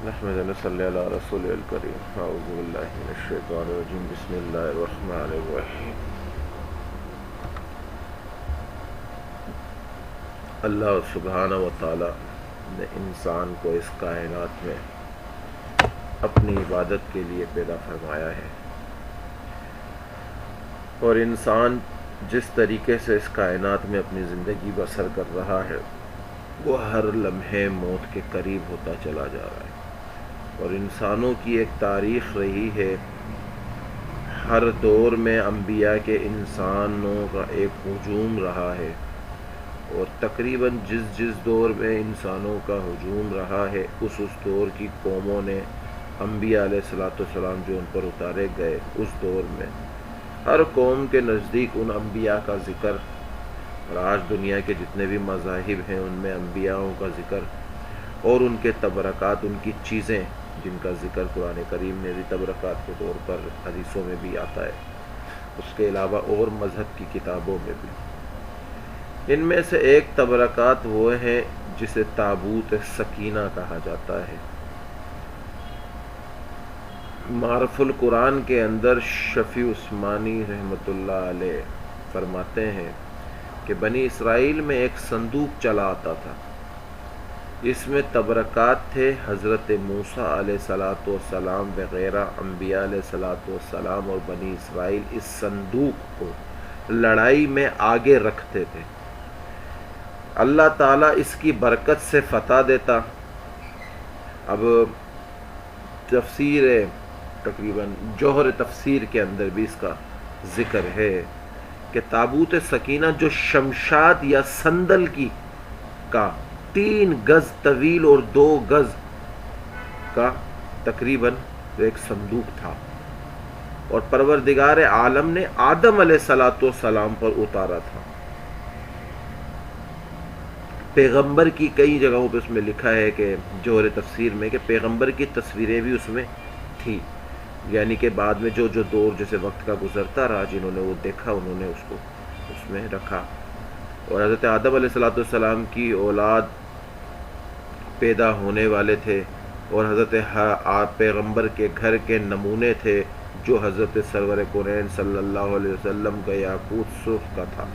نحمد ونصلي على رسول الكريم اعوذ باللہ من الشیطان الرجیم بسم اللہ الرحمن الرحیم۔ اللہ سبحانہ و تعالی نے انسان کو اس کائنات میں اپنی عبادت کے لیے پیدا فرمایا ہے، اور انسان جس طریقے سے اس کائنات میں اپنی زندگی بسر کر رہا ہے وہ ہر لمحے موت کے قریب ہوتا چلا جا رہا ہے، اور انسانوں کی ایک تاریخ رہی ہے، ہر دور میں انبیاء کے انسانوں کا ایک ہجوم رہا ہے، اور تقریباً جس دور میں انسانوں کا ہجوم رہا ہے اس دور کی قوموں نے انبیاء علیہ السلام جو ان پر اتارے گئے اس دور میں ہر قوم کے نزدیک ان انبیاء کا ذکر، اور آج دنیا کے جتنے بھی مذاہب ہیں ان میں انبیاءوں کا ذکر اور ان کے تبرکات، ان کی چیزیں جن کا ذکر قرآن کریم میں بھی تبرکات کے طور پر حدیثوں میں بھی آتا ہے، اس کے علاوہ اور مذہب کی کتابوں میں بھی۔ ان میں سے ایک تبرکات وہ ہیں جسے تابوت سکینہ کہا جاتا ہے۔ معرف القرآن کے اندر شفیع عثمانی رحمۃ اللہ علیہ فرماتے ہیں کہ بنی اسرائیل میں ایک صندوق چلا آتا تھا، اس میں تبرکات تھے حضرت موسیٰ علیہ السلام وغیرہ انبیاء علیہ السلام، اور بنی اسرائیل اس صندوق کو لڑائی میں آگے رکھتے تھے، اللہ تعالیٰ اس کی برکت سے فتح دیتا۔ اب تفسیر تقریباً جوہر تفسیر کے اندر بھی اس کا ذکر ہے کہ تابوت سکینہ جو شمشاد یا صندل کی کا 3 گز طویل اور 2 گز کا تقریباً ایک صندوق تھا، اور پروردگار عالم نے آدم علیہ السلام پر اتارا تھا۔ پیغمبر کی کئی جگہوں پہ اس میں لکھا ہے کہ جوہر تفسیر میں کہ پیغمبر کی تصویریں بھی اس میں تھی، یعنی کہ بعد میں جو دور جیسے وقت کا گزرتا رہا جنہوں نے وہ دیکھا انہوں نے اس کو اس میں رکھا، اور حضرت آدم علیہ السلام کی اولاد پیدا ہونے والے تھے، اور حضرت پیغمبر کے گھر کے نمونے تھے جو حضرت سرور کونین صلی اللہ علیہ وسلم کا یاقوت سرخ کا تھا۔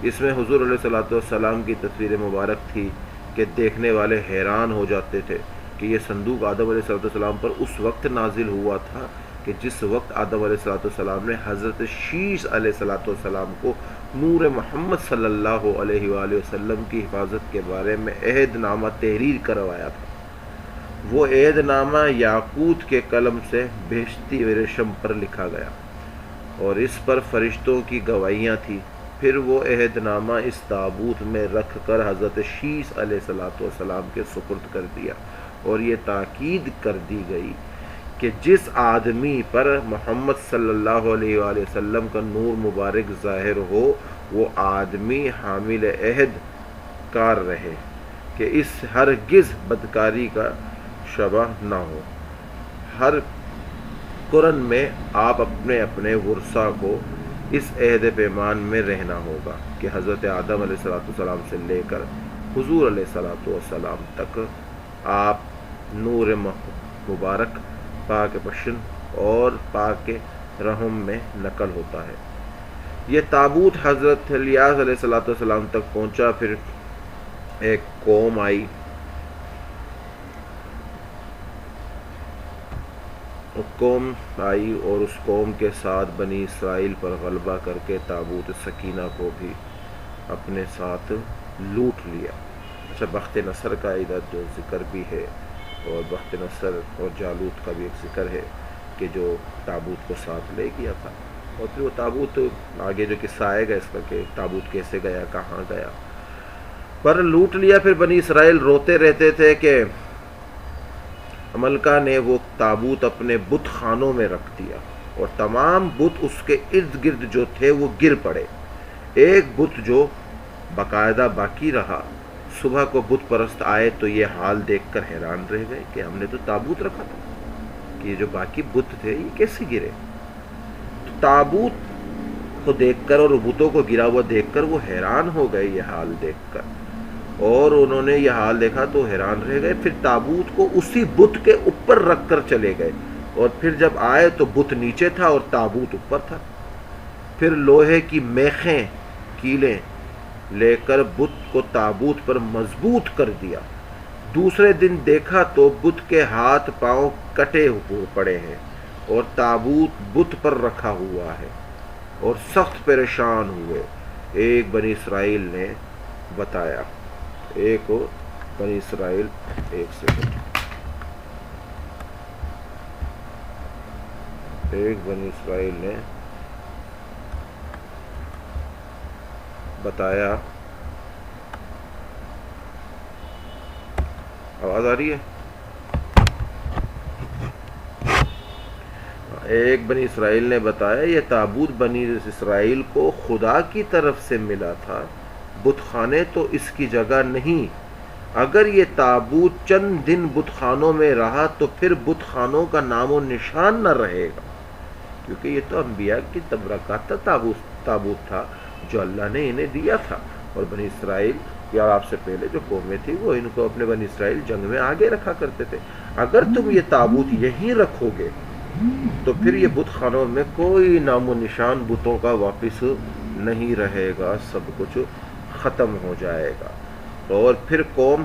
اس میں حضور علیہ السلام کی تصویر مبارک تھی کہ دیکھنے والے حیران ہو جاتے تھے کہ یہ صندوق آدم علیہ السلام پر اس وقت نازل ہوا تھا کہ جس وقت آدم علیہ السلام نے حضرت شیش علیہ السلام کو نور محمد صلی اللہ علیہ وآلہ وسلم کی حفاظت کے بارے میں عہد نامہ تحریر کروایا تھا۔ وہ عہد نامہ یاقوت کے قلم سے بہشتی ریشم پر لکھا گیا، اور اس پر فرشتوں کی گواہیاں تھیں۔ پھر وہ عہد نامہ اس تابوت میں رکھ کر حضرت شیش علیہ السلام کے سپرد کر دیا، اور یہ تاکید کر دی گئی کہ جس آدمی پر محمد صلی اللہ علیہ وآلہ وسلم کا نور مبارک ظاہر ہو وہ آدمی حامل عہد کار رہے کہ اس ہرگز بدکاری کا شبہ نہ ہو۔ ہر قرن میں آپ اپنے اپنے ورثہ کو اس عہد پیمان میں رہنا ہوگا کہ حضرت آدم علیہ السلام سے لے کر حضور علیہ السلام تک آپ نور مبارک پاک پشن اور پاک رحم میں نقل ہوتا ہے۔ یہ تابوت حضرت الیاس علیہ السلام تک پہنچا، پھر ایک قوم آئی، اور اس قوم کے ساتھ بنی اسرائیل پر غلبہ کر کے تابوت سکینہ کو بھی اپنے ساتھ لوٹ لیا۔ اچھا، بخت نصر کا ادھر جو ذکر بھی ہے، اور بخت نصر اور جالوت کا بھی ایک ذکر ہے کہ جو تابوت کو ساتھ لے گیا تھا، اور پھر وہ تابوت آگے جو قصہ آئے گا اس کا کہ تابوت کیسے گیا، کہاں گیا، پر لوٹ لیا۔ پھر بنی اسرائیل روتے رہتے تھے کہ ملکہ نے وہ تابوت اپنے بت خانوں میں رکھ دیا، اور تمام بت اس کے ارد گرد جو تھے وہ گر پڑے، ایک بت جو باقاعدہ باقی رہا۔ صبح کو بت پرست آئے تو یہ حال دیکھ کر حیران رہ گئے کہ ہم نے تو تابوت رکھا تھا، کہ یہ جو باقی بت تھے یہ کیسے گرے؟ تو تابوت کو دیکھ کر اور بتوں کو گرا ہوا دیکھ کر وہ حیران ہو گئے یہ حال دیکھ کر، اور انہوں نے یہ حال دیکھا تو حیران رہ گئے. پھر تابوت کو اسی بت کے اوپر رکھ کر چلے گئے, اور پھر جب آئے تو بت نیچے تھا اور تابوت اوپر تھا. پھر لوہے کی میخیں کیلیں لے کر بت کو تابوت پر مضبوط کر دیا. دوسرے دن دیکھا تو بت کے ہاتھ پاؤں کٹے ہوئے پڑے ہیں اور تابوت بت پر رکھا ہوا ہے, اور سخت پریشان ہوئے. ایک بنی اسرائیل نے بتایا, ایک بنی اسرائیل, ایک سیکنڈ, ایک بنی اسرائیل نے بتایا. آواز آ رہی ہے؟ ایک بنی اسرائیل نے بتایا یہ تابوت بنی اسرائیل کو خدا کی طرف سے ملا تھا, بت خانے تو اس کی جگہ نہیں. اگر یہ تابوت چند دن بت خانوں میں رہا تو پھر بت خانوں کا نام و نشان نہ رہے گا, کیونکہ یہ تو انبیاء کی تبرکات کا تابوت تھا جو اللہ نے انہیں دیا تھا. اور بنی اسرائیل یا آپ سے پہلے جو قومیں تھی وہ ان کو اپنے بنی اسرائیل جنگ میں آگے رکھا کرتے تھے. اگر تم یہ تابوت یہیں رکھو گے تو پھر یہ بت خانوں میں کوئی نام و نشان بتوں کا واپس نہیں رہے گا, سب کچھ ختم ہو جائے گا. اور پھر قوم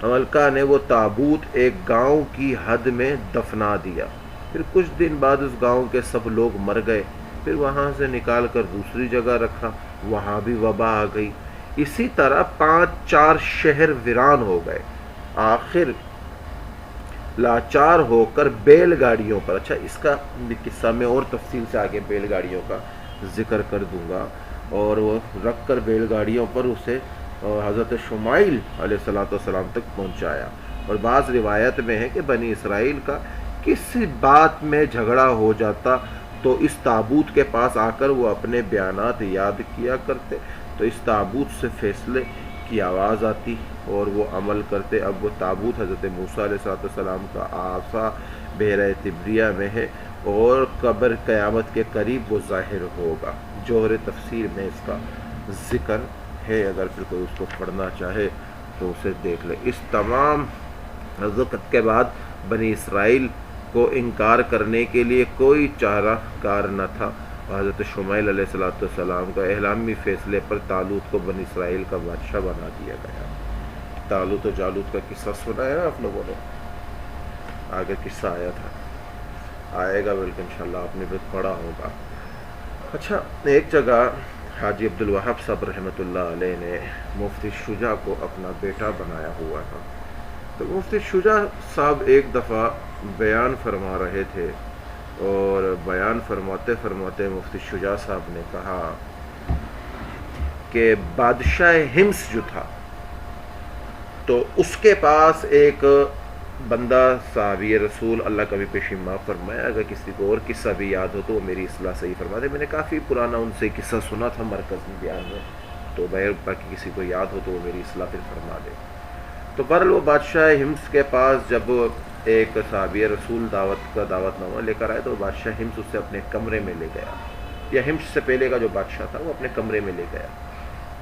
عملکہ نے وہ تابوت ایک گاؤں کی حد میں دفنا دیا. پھر کچھ دن بعد اس گاؤں کے سب لوگ مر گئے. پھر وہاں سے نکال کر دوسری جگہ رکھا, وہاں بھی وبا آ گئی. اسی طرح 5-4 شہر ویران ہو گئے. آخر لاچار ہو کر بیل گاڑیوں پر, اچھا اس کا قصہ میں اور تفصیل سے آگے بیل گاڑیوں کا ذکر کر دوں گا, اور وہ رکھ کر بیل گاڑیوں پر اسے حضرت شمائل علیہ السلام تک پہنچایا. اور بعض روایت میں ہے کہ بنی اسرائیل کا کسی بات میں جھگڑا ہو جاتا تو اس تابوت کے پاس آ کر وہ اپنے بیانات یاد کیا کرتے, تو اس تابوت سے فیصلے کی آواز آتی اور وہ عمل کرتے. اب وہ تابوت حضرت موسیٰ علیہ السلام کا آسا بحیرہ طبریہ میں ہے, اور قبر قیامت کے قریب وہ ظاہر ہوگا. جوہر تفسیر میں اس کا ذکر ہے, اگر پھر کوئی اس کو پڑھنا چاہے تو اسے دیکھ لے. اس تمام وقت کے بعد بنی اسرائیل کو انکار کرنے کے لیے کوئی چارہ کار نہ تھا. حضرت شمائل علیہ السلام کا اعلامی فیصلے پر طالوت کو بنی اسرائیل کا بادشاہ بنا دیا گیا. طالوت و جالوت کا قصہ سنا ہے آپ لوگوں نے, آگے قصہ آیا تھا, آئے گا بلکہ انشاءاللہ آپ نے بھی پڑھا ہوگا. اچھا, ایک جگہ حاجی عبدالوہاب صاحب رحمۃ اللہ علیہ نے مفتی شجاع کو اپنا بیٹا بنایا ہوا تھا. تو مفتی شجاع صاحب ایک دفعہ بیان فرما رہے تھے, اور بیان فرماتے فرماتے مفتی شجاع صاحب نے کہا کہ بادشاہ ہمس جو تھا تو اس کے پاس ایک بندہ صحابی رسول, اللہ کا بھی پیش معاف فرمایا, اگر کسی کو اور قصہ بھی یاد ہو تو وہ میری اصلاح صحیح فرما دے. میں نے کافی پرانا ان سے قصہ سنا تھا مرکز میں بیان میں, تو باقی کسی کو یاد ہو تو وہ میری اصلاح پھر فرما دے. تو بہرحال وہ بادشاہ ہمس کے پاس جب ایک صحابی رسول دعوت نامہ لے کر آئے تو بادشاہ ہمس اسے اپنے کمرے میں لے گیا, یا ہمس سے پہلے کا جو بادشاہ تھا وہ اپنے کمرے میں لے گیا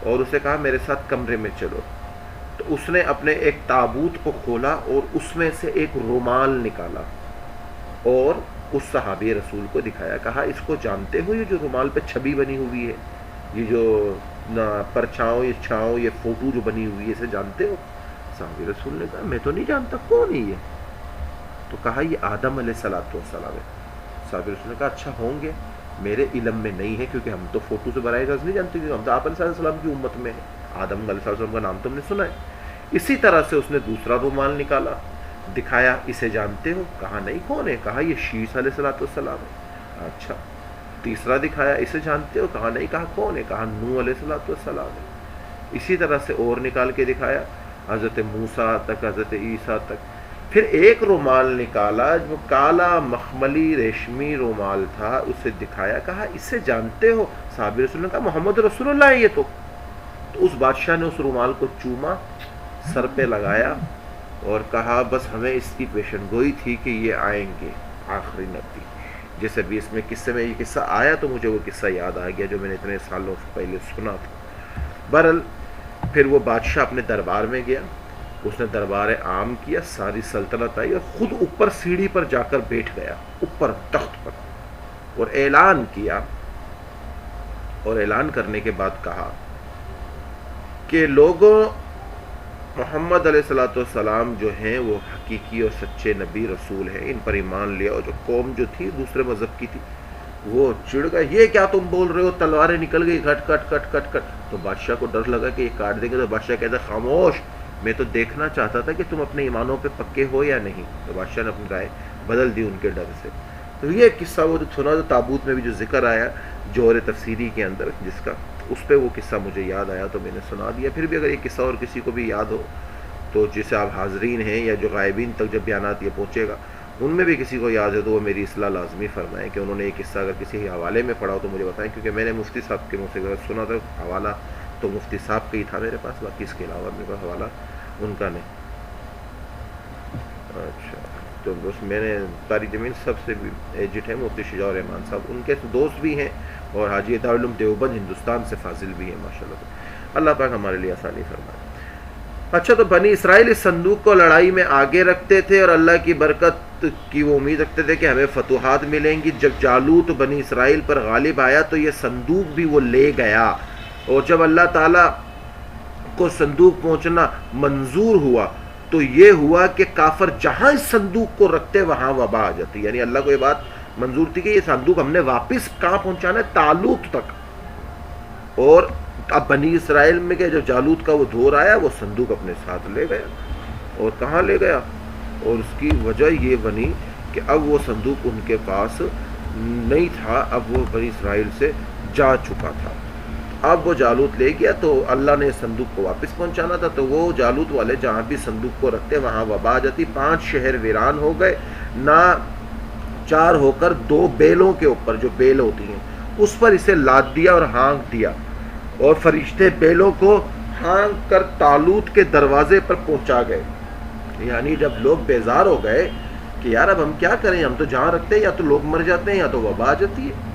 اور اسے کہا میرے ساتھ کمرے میں چلو. تو اس نے اپنے ایک تابوت کو کھولا اور اس میں سے ایک رومال نکالا اور اس صحابی رسول کو دکھایا. کہا اس کو جانتے ہو, یہ جو رومال پہ چھبی بنی ہوئی ہے, یہ جو پرچھاؤں یہ چھاؤں یہ فوٹو جو بنی ہوئی ہے, اسے جانتے ہو؟ صحابی رسول نے کہا میں تو نہیں جانتا, کون ہے یہ؟ تو کہا یہ آدم علیہ السلام ہے. صحابی رسول نے کہا اچھا ہوں گے, میرے علم میں نہیں ہے, کیونکہ ہم تو فوٹو سے براہ راست نہیں جانتے, ہم تو آپ علیہ السلام کی امت میں ہیں. آدم علیہ السلام کا نام تو ہم نے سنا ہے. اسی طرح سے اس نے دوسرا رومال نکالا, دکھایا, اسے جانتے ہو؟ کہا نہیں, کون ہے؟ کہا یہ شیس علیہ السلام ہے. اچھا. تیسرا دکھایا, اسے جانتے ہو؟ کہا نہیں. کہا کون ہے؟ کہا نوح علیہ السلام ہے. اسی طرح سے اور نکال کے دکھایا, حضرت موسیٰ تک, حضرت عیسیٰ تک. پھر ایک رومال نکالا جو کالا مخملی ریشمی رومال تھا, اسے دکھایا, کہا اسے جانتے ہو؟ صحابی رسول نے کہا محمد رسول اللہ ہے یہ تو. تو اس بادشاہ نے اس رومال کو چوما, سر پہ لگایا اور کہا بس ہمیں اس کی پیشن گوئی تھی کہ یہ آئیں گے آخری نبی. جیسے بھی اس میں قصے میں یہ قصہ آیا تو مجھے وہ قصہ یاد آ گیا جو میں نے اتنے سالوں سے پہلے سنا تھا. بہرحال پھر وہ بادشاہ اپنے دربار میں گیا، اس نے دربار عام کیا، ساری سلطنت آئی اور خود اوپر سیڑھی پر جا کر بیٹھ گیا، اوپر تخت پر، اور اعلان کیا، اور اعلان کرنے کے بعد کہا کہ لوگوں، محمد علیہ الصلوۃ والسلام جو ہیں وہ حقیقی اور سچے نبی رسول ہیں، ان پر ایمان لیا۔ اور جو قوم جو تھی دوسرے مذہب کی تھی وہ چڑ گئے، یہ کیا تم بول رہے ہو، تلواریں نکل گئی کٹ کٹ کٹ کٹ کٹ۔ تو بادشاہ کو ڈر لگا کہ یہ کاٹ دیں گے، تو بادشاہ کہتا ہے خاموش، میں تو دیکھنا چاہتا تھا کہ تم اپنے ایمانوں پہ پکے ہو یا نہیں۔ تو بادشاہ نے اپنی رائے بدل دی ان کے ڈر سے۔ تو یہ قصہ وہ سنا جو تابوت میں بھی جو ذکر آیا جوہر تفسیری کے اندر، جس کا اس پہ وہ قصہ مجھے یاد آیا تو میں نے سنا دیا۔ پھر بھی اگر یہ قصہ اور کسی کو بھی یاد ہو تو جسے آپ حاضرین ہیں یا جو غائبین تک جب بیانات یہ پہنچے گا ان میں بھی کسی کو یاد ہے تو وہ میری اصلاح لازمی فرمائیں کہ انہوں نے یہ قصہ اگر کسی حوالے میں پڑھا ہو تو مجھے بتائیں، کیونکہ میں نے مفتی صاحب کے منہ سے سنا تھا، حوالہ تو مفتی صاحب کا ہی تھا میرے پاس، باقی اس کے علاوہ میرے پاس حوالہ ان کا نہیں۔ اچھا، تو بس میں نے قاری جمیل سب سے بھی ایجٹ ہے مفتی شجاع الرحمان صاحب، ان کے دوست بھی ہیں اور حاجی دارالعلوم دیوبند ہندوستان سے فاضل بھی ہیں ماشاءاللہ۔ اللہ پاک ہمارے لیے آسانی فرمائے۔ اچھا، تو بنی اسرائیل اس صندوق کو لڑائی میں آگے رکھتے تھے اور اللہ کی برکت کی وہ امید رکھتے تھے کہ ہمیں فتوحات ملیں گی۔ جب جالوت بنی اسرائیل پر غالب آیا تو یہ صندوق بھی وہ لے گیا، اور جب اللہ تعالیٰ کو صندوق پہنچنا منظور ہوا تو یہ ہوا کہ کافر جہاں اس صندوق کو رکھتے وہاں وبا آ جاتی، یعنی اللہ کو یہ بات منظور تھی کہ یہ صندوق ہم نے واپس کہاں پہنچانا ہے، تالوت تک۔ اور اب بنی اسرائیل میں کہ جب جالوت کا وہ دور آیا وہ صندوق اپنے ساتھ لے گیا، اور کہاں لے گیا، اور اس کی وجہ یہ بنی کہ اب وہ صندوق ان کے پاس نہیں تھا، اب وہ بنی اسرائیل سے جا چکا تھا۔ اب وہ جالوت لے گیا تو اللہ نے صندوق کو واپس پہنچانا تھا، تو وہ جالوت والے جہاں بھی صندوق کو رکھتے وہاں وبا آ جاتی۔ 5 شہر ویران ہو گئے، نہ 4 ہو کر 2 بیلوں کے اوپر، جو بیل ہوتی ہیں اس پر اسے لاد دیا اور ہانک دیا، اور فرشتے بیلوں کو ہانک کر تالوت کے دروازے پر پہنچا گئے۔ یعنی جب لوگ بیزار ہو گئے کہ یار اب ہم کیا کریں، ہم تو جہاں رکھتے ہیں یا تو لوگ مر جاتے ہیں یا تو وبا آ جاتی ہے،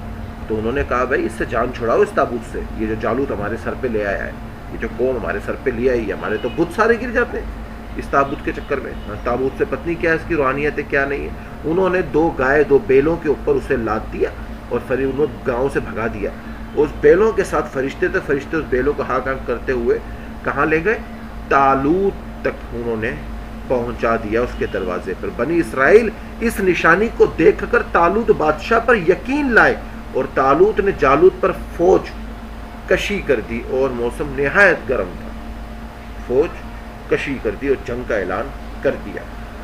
تو انہوں نے کہا بھائی اس سے جان چھڑاؤ، اس تابوت سے، یہ جو جالوت ہمارے سر پہ لے آیا ہے، یہ جو قوم ہمارے سر پہ لے آئی ہے، ہمارے تو بت سارے گر جاتے ہیں اس تابوت کے چکر میں، تابوت سے پتنی کیا اس کی روحانیت ہے کیا نہیں ہے۔ انہوں نے 2 گائے 2 بیلوں کے اوپر اسے لاد دیا اور پھر انہوں نے گاؤں سے بھگا دیا۔ اس بیلوں کے ساتھ فرشتے تھے، فرشتے اس بیلوں کو ہانک ہانک کرتے ہوئے کہاں لے گئے، تالوت تک انہوں نے پہنچا دیا، اس کے دروازے پر۔ بنی اسرائیل اس نشانی کو دیکھ کر تالوت بادشاہ پر یقین لائے، اور تالوت نے جالوت پر فوج کشی کر دی، اور موسم نہایت گرم تھا، فوج کشی کر دی اور جنگ کا اعلان کر دیا۔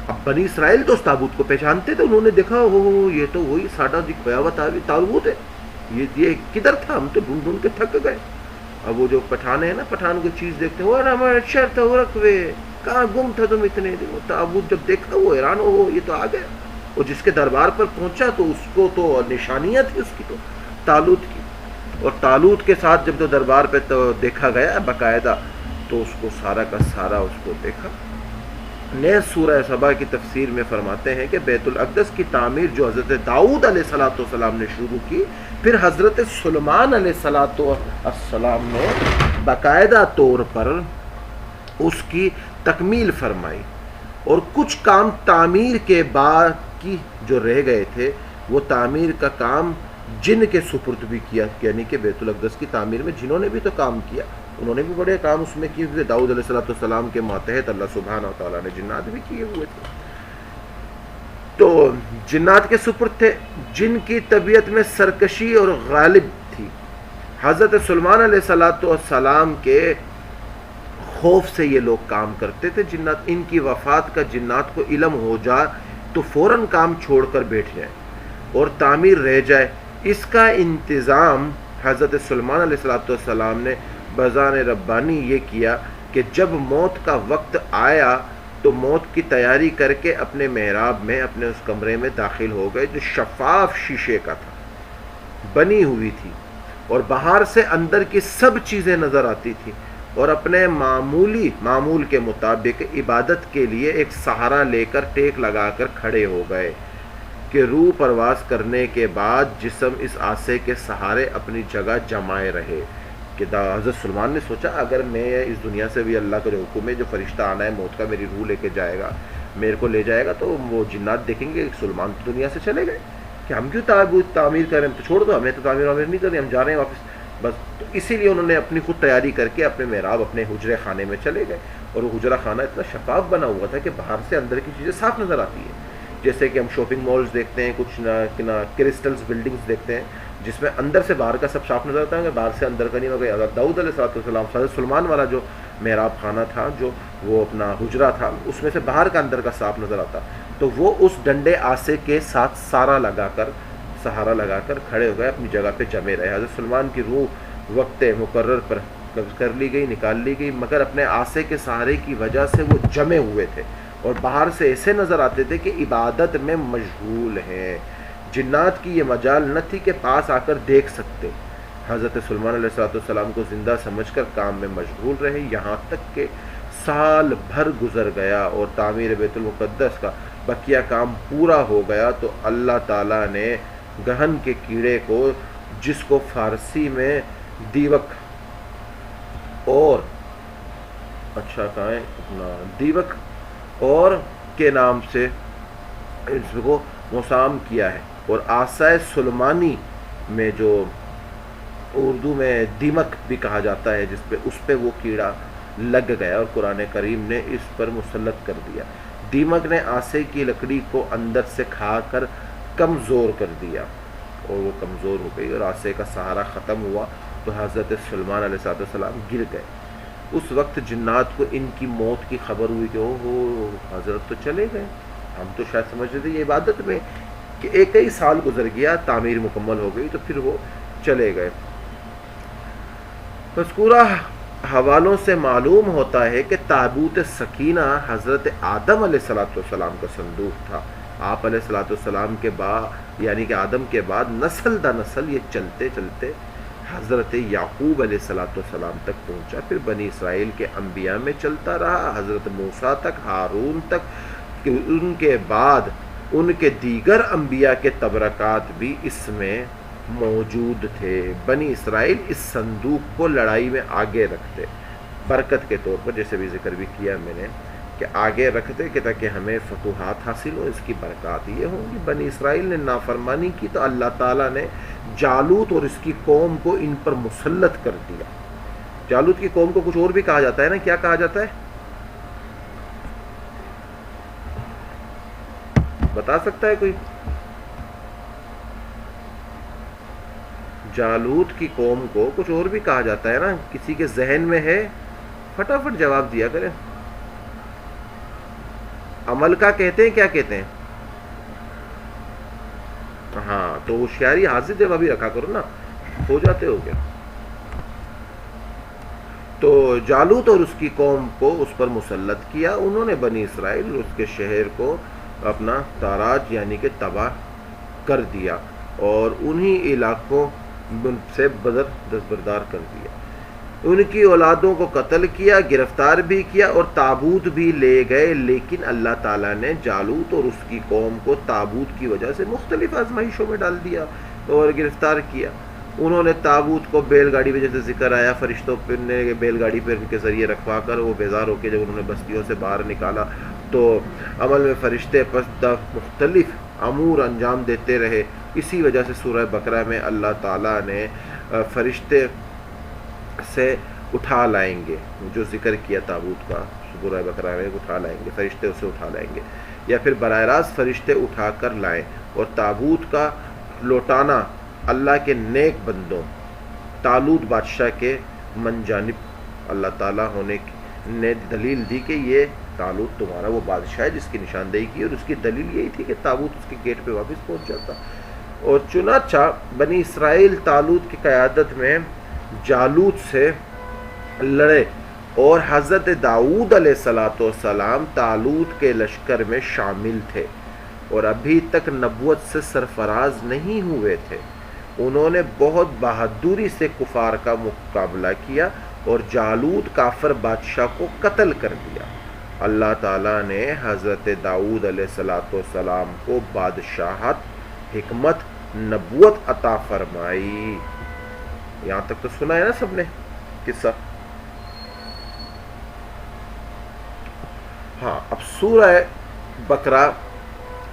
اب بنی اسرائیل تو اس تابوت کو پہچانتے تھے، انہوں نے دیکھا یہ تو وہی ساڈا دکھایا تابوت ہے، یہ کدھر تھا، ہم تو ڈھونڈ ڈھونڈ کے تھک گئے۔ اب وہ جو پٹھان ہے نا، پٹھان کو چیز دیکھتے ہیں، ہمارا شہر تھا وہ رکھوے، کہاں گم تھا تم اتنے دن۔ تابوت جب دیکھا وہ حیران ہو، یہ تو آ گیا، اور جس کے دربار پر پہنچا تو اس کو تو نشانیاں تھی اس کی تو تالوت کی، اور تالوت کے ساتھ جب تو دربار پہ تو دیکھا گیا باقاعدہ، تو اس کو سارا کا سارا اس کو دیکھا۔ نئے سورہ سبا کی تفسیر میں فرماتے ہیں کہ بیت الاقدس کی تعمیر جو حضرت داؤد علیہ السلام نے شروع کی، پھر حضرت سلیمان علیہ السلام نے باقاعدہ طور پر اس کی تکمیل فرمائی، اور کچھ کام تعمیر کے بعد کی جو رہ گئے تھے وہ تعمیر کا کام جن کے سپرد بھی کیا، یعنی کہ بیت الاقدس کی تعمیر میں جنہوں نے بھی تو کام کیا، انہوں نے بھی بڑے کام اس میں کیے ہوئے۔ داؤد علیہ السلام کے ماتحت اللہ سبحانہ و تعالیٰ نے جنات بھی کیے ہوئے تھے، تو جنات کے سپرد تھے، جن کی طبیعت میں سرکشی اور غالب تھی۔ حضرت سلیمان علیہ السلام کے خوف سے یہ لوگ کام کرتے تھے، جنات، ان کی وفات کا جنات کو علم ہو جائے تو فوراً کام چھوڑ کر بیٹھ جائیں اور تعمیر رہ جائے۔ اس کا انتظام حضرت سلیمان علیہ السلام نے بذان ربانی یہ کیا کہ جب موت کا وقت آیا تو موت کی تیاری کر کے اپنے محراب میں، اپنے اس کمرے میں داخل ہو گئے جو شفاف شیشے کا تھا، بنی ہوئی تھی، اور باہر سے اندر کی سب چیزیں نظر آتی تھی، اور اپنے معمول کے مطابق عبادت کے لیے ایک سہارا لے کر ٹیک لگا کر کھڑے ہو گئے کہ روح پرواز کرنے کے بعد جسم اس آسے کے سہارے اپنی جگہ جمائے رہے، کہ حضرت سلمان نے سوچا اگر میں اس دنیا سے بھی اللہ کا جو حکم ہے جو فرشتہ آنا ہے موت کا میری روح لے کے جائے گا میرے کو لے جائے گا تو وہ جنات دیکھیں گے سلمان تو دنیا سے چلے گئے کہ ہم کیوں تابوت تعمیر کریں تو چھوڑ دو ہمیں تو تعمیر نہیں کرنی ہم جا رہے ہیں واپس بس. تو اسی لیے انہوں نے اپنی خود تیاری کر کے اپنے محراب اپنے حجرے خانے میں چلے گئے اور وہ حجرہ خانہ اتنا شفاف بنا ہوا تھا کہ باہر سے اندر کی چیزیں صاف نظر آتی ہیں. جیسے کہ ہم شاپنگ مالز دیکھتے ہیں کچھ نہ کرسٹلز بلڈنگز دیکھتے ہیں جس میں اندر سے باہر کا سب صاف نظر آتا ہے باہر سے اندر کا نہیں ہوگا. حضرت داؤد علیہ السلام حضرت سلمان والا جو محراب خانہ تھا جو وہ اپنا حجرہ تھا اس میں سے باہر کا اندر کا صاف نظر آتا تو وہ اس ڈنڈے آسے کے ساتھ سہارا لگا کر کھڑے ہو گئے اپنی جگہ پہ جمے رہے. حضرت سلمان کی روح وقت مقرر پر قبض کر لی گئی نکال لی گئی مگر اپنے آسے کے سہارے کی وجہ سے وہ جمے ہوئے تھے اور باہر سے ایسے نظر آتے تھے کہ عبادت میں مشغول ہیں. جنات کی یہ مجال نہ تھی کہ پاس آ کر دیکھ سکتے. حضرت سلمان علیہ السلام کو زندہ سمجھ کر کام میں مشغول رہے یہاں تک کہ سال بھر گزر گیا اور تعمیر بیت المقدس کا بقیہ کام پورا ہو گیا تو اللہ تعالیٰ نے گہن کے کیڑے کو جس کو فارسی میں دیوک اور دیوک اور کے نام سے اس کو مسام کیا ہے اور آسائے سلمانی میں جو اردو میں دیمک بھی کہا جاتا ہے اس پہ وہ کیڑا لگ گیا اور قرآن کریم نے اس پر مسلط کر دیا. دیمک نے آسے کی لکڑی کو اندر سے کھا کر کمزور کر دیا اور وہ کمزور ہو گئی اور آسے کا سہارا ختم ہوا تو حضرت سلمان علیہ السلام گر گئے. اس وقت جنات کو ان کی موت کی خبر ہوئی کہ اوہ حضرت تو چلے گئے. ہم تو شاید سمجھ رہے تھے یہ عبادت میں کہ ایک ہی سال گزر گیا تعمیر مکمل ہو گئی تو پھر وہ چلے گئے. مذکورہ حوالوں سے معلوم ہوتا ہے کہ تابوت سکینہ حضرت آدم علیہ السلام کا صندوق تھا. آپ علیہ السلام کے بعد یعنی کہ آدم کے بعد نسل در نسل یہ چلتے چلتے حضرت یعقوب علیہ السلام تک پہنچا پھر بنی اسرائیل کے انبیاء میں چلتا رہا حضرت موسیٰ تک ہارون تک کہ ان کے بعد ان کے دیگر انبیاء کے تبرکات بھی اس میں موجود تھے. بنی اسرائیل اس صندوق کو لڑائی میں آگے رکھتے برکت کے طور پر جیسے بھی ذکر بھی کیا میں نے کہ آگے رکھتے کہ تاکہ ہمیں فتوحات حاصل ہو اس کی برکات یہ ہوں گی. بنی اسرائیل نے نافرمانی کی تو اللہ تعالیٰ نے جالوت اور اس کی قوم کو ان پر مسلط کر دیا. جالوت کی قوم کو کچھ اور بھی کہا جاتا ہے نا کیا کہا جاتا ہے بتا سکتا ہے کوئی؟ جالوت کی قوم کو کچھ اور بھی کہا جاتا ہے نا کسی کے ذہن میں ہے فٹافٹ جواب دیا کریں. عمل کا کہتے ہیں کیا کہتے ہیں؟ ہاں تو ہوشیاری حاضر جوابی رکھا کرو نا ہو جاتے ہو گیا. تو جالوت اور اس کی قوم کو اس پر مسلط کیا. انہوں نے بنی اسرائیل اس کے شہر کو اپنا تاراج یعنی کہ تباہ کر دیا اور انہی علاقوں سے دستبردار کر دیا. ان کی اولادوں کو قتل کیا گرفتار بھی کیا اور تابوت بھی لے گئے لیکن اللہ تعالیٰ نے جالوت اور اس کی قوم کو تابوت کی وجہ سے مختلف آزمائشوں میں ڈال دیا اور گرفتار کیا. انہوں نے تابوت کو بیل گاڑی میں جیسے ذکر آیا فرشتوں نے بیل گاڑی پہ ان کے ذریعے رکھوا کر وہ بیزار ہو کے جب انہوں نے بستیوں سے باہر نکالا تو عمل میں فرشتے پس مختلف امور انجام دیتے رہے. اسی وجہ سے سورہ بقرہ میں اللہ تعالیٰ نے فرشتے سے اٹھا لائیں گے جو ذکر کیا تابوت کا سورہ بقرہ میں اٹھا لائیں گے فرشتے اسے اٹھا لائیں گے یا پھر براہ راست فرشتے اٹھا کر لائیں. اور تابوت کا لوٹانا اللہ کے نیک بندوں طالوت بادشاہ کے من جانب اللہ تعالیٰ ہونے نے دلیل دی کہ یہ طالوت تمہارا وہ بادشاہ ہے جس کی نشاندہی کی اور اس کی دلیل یہی تھی کہ تابوت اس کے گیٹ پہ واپس پہنچ جاتا. اور چنانچہ بنی اسرائیل طالوت کی قیادت میں جالوت سے لڑے اور حضرت داؤد علیہ السلام طالوت کے لشکر میں شامل تھے اور ابھی تک نبوت سے سرفراز نہیں ہوئے تھے. انہوں نے بہت بہادری سے کفار کا مقابلہ کیا اور جالوت کافر بادشاہ کو قتل کر دیا. اللہ تعالیٰ نے حضرت داؤد علیہ السلام کو بادشاہت حکمت نبوت عطا فرمائی. یہاں تک تو سنا ہے نا سب نے. قصہ. ہاں اب سورہ بقرہ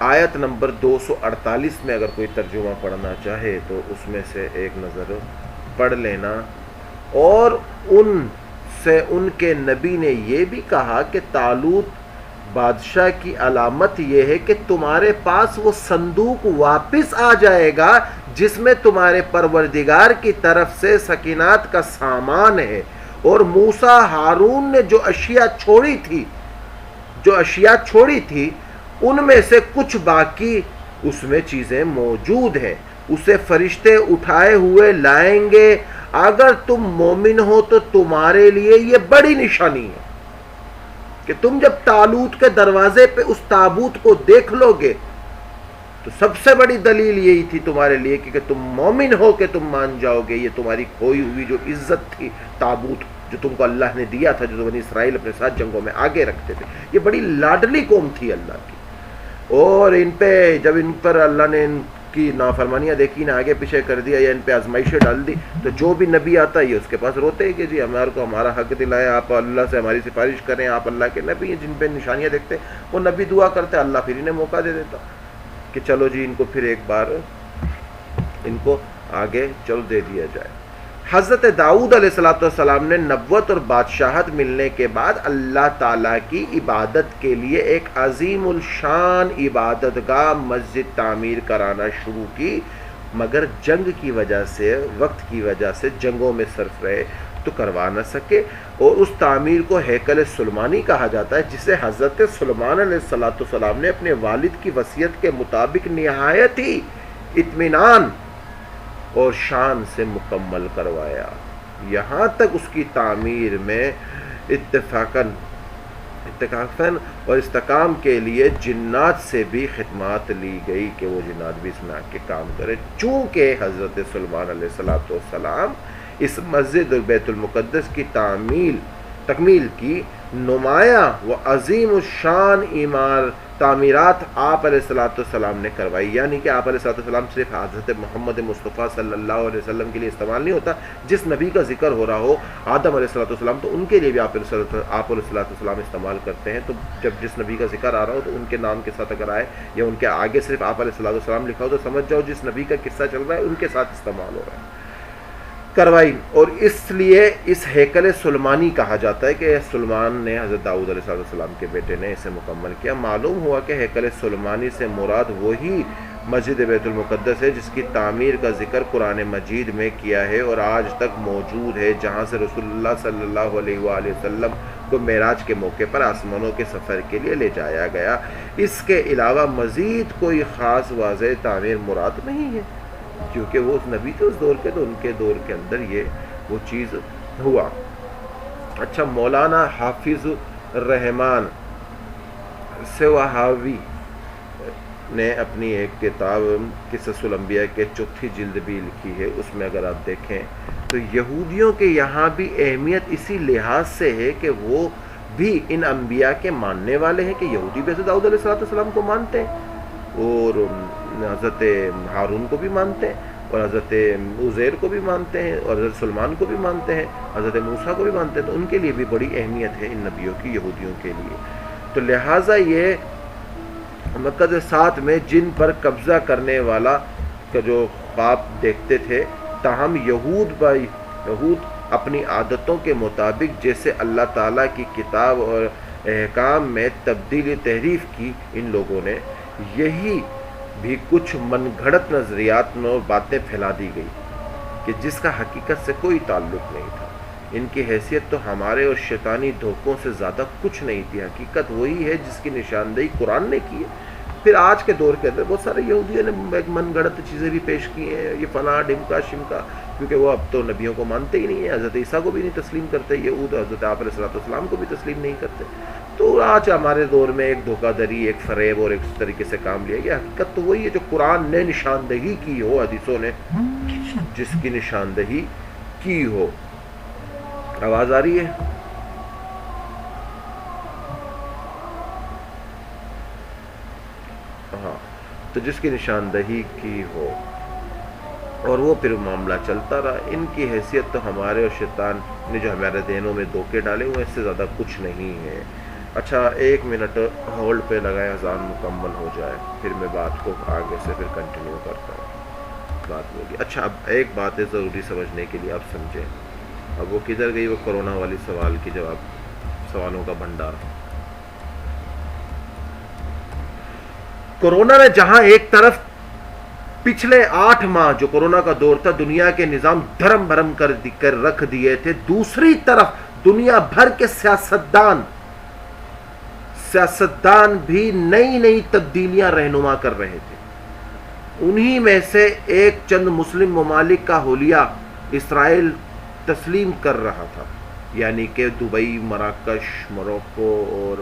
آیت نمبر 248 میں اگر کوئی ترجمہ پڑھنا چاہے تو اس میں سے ایک نظر پڑھ لینا. اور ان سے ان کے نبی نے یہ بھی کہا کہ طالوت بادشاہ کی علامت یہ ہے کہ تمہارے پاس وہ صندوق واپس آ جائے گا جس میں تمہارے پروردگار کی طرف سے سکینات کا سامان ہے. اور موسیٰ ہارون نے جو اشیاء چھوڑی تھی ان میں سے کچھ باقی اس میں چیزیں موجود ہیں. اسے فرشتے اٹھائے ہوئے لائیں گے. اگر تم مومن ہو تو تمہارے لیے یہ بڑی نشانی ہے کہ تم جب طالوت کے دروازے پہ اس تابوت کو دیکھ لو گے تو سب سے بڑی دلیل یہی تھی تمہارے لیے کہ تم مومن ہو کہ تم مان جاؤ گے. یہ تمہاری کھوئی ہوئی جو عزت تھی، تابوت جو تم کو اللہ نے دیا تھا، جو بنی اسرائیل اپنے ساتھ جنگوں میں آگے رکھتے تھے، یہ بڑی لاڈلی قوم تھی اللہ کی. اور ان پہ جب ان پر اللہ نے ان کی نافرمانیاں دیکھی نہ آگے پیچھے کر دیا یا ان پہ آزمائشیں ڈال دی، تو جو بھی نبی آتا ہے یہ اس کے پاس روتے ہیں کہ جی ہمارے کو ہمارا حق دلائیں، آپ اللہ سے ہماری سفارش کریں، آپ اللہ کے نبی ہیں. جن پہ نشانیاں دیکھتے وہ نبی دعا کرتے، اللہ پھر انہیں موقع دے دیتا کہ چلو جی ان کو پھر ایک بار ان کو آگے چل دے دیا جائے. حضرت داؤد علیہ السلام نے نبوت اور بادشاہت ملنے کے بعد اللہ تعالیٰ کی عبادت کے لیے ایک عظیم الشان عبادت گاہ مسجد تعمیر کرانا شروع کی، مگر جنگ کی وجہ سے، وقت کی وجہ سے جنگوں میں صرف رہے تو کروا نہ سکے. اور اس تعمیر کو ہیکل سلیمانی کہا جاتا ہے، جسے حضرت سلیمان علیہ السلام نے اپنے والد کی وصیت کے مطابق نہایت ہی اطمینان اور شان سے مکمل کروایا. یہاں تک اس کی تعمیر میں اتفاقاً اور استحکام کے لیے جنات سے بھی خدمات لی گئی کہ وہ جنات بھی اس میں آ کے کام کرے. چونکہ حضرت سلیمان علیہ السلام اس مسجد بیت المقدس کی تکمیل کی نمایاں و عظیم الشان تعمیرات آپ علیہ السلام نے کروائی. یعنی کہ آپ علیہ السلام صرف حضرت محمد مصطفیٰ صلی اللہ علیہ وسلم کے لیے استعمال نہیں ہوتا. جس نبی کا ذکر ہو رہا ہو آدم علیہ السلام، تو ان کے لیے بھی آپ علیہ السلام استعمال کرتے ہیں. تو جب جس نبی کا ذکر آ رہا ہو تو ان کے نام کے ساتھ اگر آئے یا ان کے آگے صرف آپ علیہ السلام لکھا ہو تو سمجھ جاؤ جس نبی کا قصہ چل رہا ہے ان کے ساتھ استعمال ہو رہا ہے، کروائی. اور اس لیے اس ہیکل سلیمانی کہا جاتا ہے کہ سلیمان نے حضرت داؤد علیہ السلام کے بیٹے نے اسے مکمل کیا. معلوم ہوا کہ ہیکل سلیمانی سے مراد وہی مسجد بیت المقدس ہے جس کی تعمیر کا ذکر قرآن مجید میں کیا ہے اور آج تک موجود ہے، جہاں سے رسول اللہ صلی اللہ علیہ وآلہ وسلم کو معراج کے موقع پر آسمانوں کے سفر کے لیے لے جایا گیا. اس کے علاوہ مزید کوئی خاص واضح تعمیر مراد نہیں ہے، کیونکہ وہ اس نبی تھے اس دور کے، تو ان کے دور کے اندر یہ وہ چیز ہوا. اچھا، مولانا حافظ الرحمان سوہاوی نے اپنی ایک کتاب قصص الانبیاء کے 4 جلد بھی لکھی ہے. اس میں اگر آپ دیکھیں تو یہودیوں کے یہاں بھی اہمیت اسی لحاظ سے ہے کہ وہ بھی ان انبیاء کے ماننے والے ہیں، کہ یہودی بھی حضرت داؤد علیہ السلام کو مانتے ہیں اور حضرت ہارون کو بھی مانتے ہیں اور حضرت عزیر کو بھی مانتے ہیں اور حضرت سلیمان کو بھی مانتے ہیں، حضرت موسیٰ کو بھی مانتے ہیں. تو ان کے لیے بھی بڑی اہمیت ہے ان نبیوں کی یہودیوں کے لیے. تو لہٰذا یہ مقدسات میں جن پر قبضہ کرنے والا کا جو خواب دیکھتے تھے، تاہم یہود اپنی عادتوں کے مطابق جیسے اللہ تعالیٰ کی کتاب اور احکام میں تبدیلی تحریف کی ان لوگوں نے، یہی بھی کچھ من گھڑت نظریات میں باتیں پھیلا دی گئی کہ جس کا حقیقت سے کوئی تعلق نہیں تھا. ان کی حیثیت تو ہمارے اور شیطانی دھوکوں سے زیادہ کچھ نہیں تھی. حقیقت وہی ہے جس کی نشاندہی قرآن نے کی ہے. پھر آج کے دور کے اندر بہت سارے یہودیوں نے ایک من گھڑت چیزیں بھی پیش کی ہیں، یہ فلاں ڈمکا شمکا، کیونکہ وہ اب تو نبیوں کو مانتے ہی نہیں ہیں. حضرت عیسیٰ کو بھی نہیں تسلیم کرتے یہود، حضرت آپ علیہ السلام کو بھی تسلیم نہیں کرتے. تو آج ہمارے دور میں ایک دھوکہ دری، ایک فریب اور ایک طریقے سے کام لیا گیا. حقیقت تو وہی ہے جو قرآن نے نشاندہی کی ہو، حدیثوں نے جس کی نشاندہی کی ہو. آواز آ رہی ہے؟ ہاں، تو جس کی نشاندہی کی ہو. اور وہ پھر معاملہ چلتا رہا. ان کی حیثیت تو ہمارے اور شیطان نے جو ہمارے ذہنوں میں دھوکے ڈالے ہوئے اس سے زیادہ کچھ نہیں ہے. اچھا 1 منٹ ہولڈ پہ لگائیں, اذان مکمل ہو جائے, پھر میں بات کو آگے سے پھر کنٹینیو کرتا ہوں. بات ہوگی. اچھا اب ایک بات ہے ضروری سمجھنے کے لیے, آپ سمجھیں. اب وہ کدھر گئی وہ کرونا والی سوال کی جواب, سوالوں کا بھنڈار. کرونا نے جہاں ایک طرف پچھلے 8 ماہ جو کرونا کا دور تھا دنیا کے نظام دھرم بھرم کر رکھ دیے تھے, دوسری طرف دنیا بھر کے سیاستدان بھی نئی تبدیلیاں رہنما کر رہے تھے. انہی میں سے ایک چند مسلم ممالک کا حلیہ اسرائیل تسلیم کر رہا تھا, یعنی کہ دبئی, مراکش, موروکو اور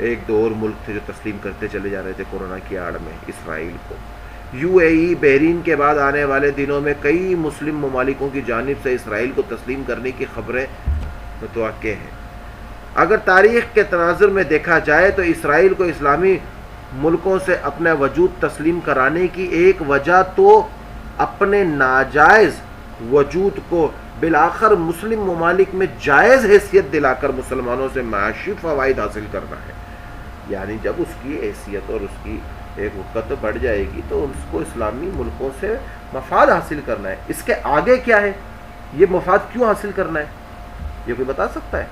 1-2 اور ملک تھے جو تسلیم کرتے چلے جا رہے تھے کورونا کی آڑ میں اسرائیل کو. UAE, بحرین کے بعد آنے والے دنوں میں کئی مسلم ممالکوں کی جانب سے اسرائیل کو تسلیم کرنے کی خبریں متوقع ہیں. اگر تاریخ کے تناظر میں دیکھا جائے تو اسرائیل کو اسلامی ملکوں سے اپنا وجود تسلیم کرانے کی ایک وجہ تو اپنے ناجائز وجود کو بالآخر مسلم ممالک میں جائز حیثیت دلا کر مسلمانوں سے معاشی فوائد حاصل کرنا ہے. یعنی جب اس کی حیثیت اور اس کی ایک وقت بڑھ جائے گی تو اس کو اسلامی ملکوں سے مفاد حاصل کرنا ہے. اس کے آگے کیا ہے, یہ مفاد کیوں حاصل کرنا ہے, یہ کوئی بتا سکتا ہے؟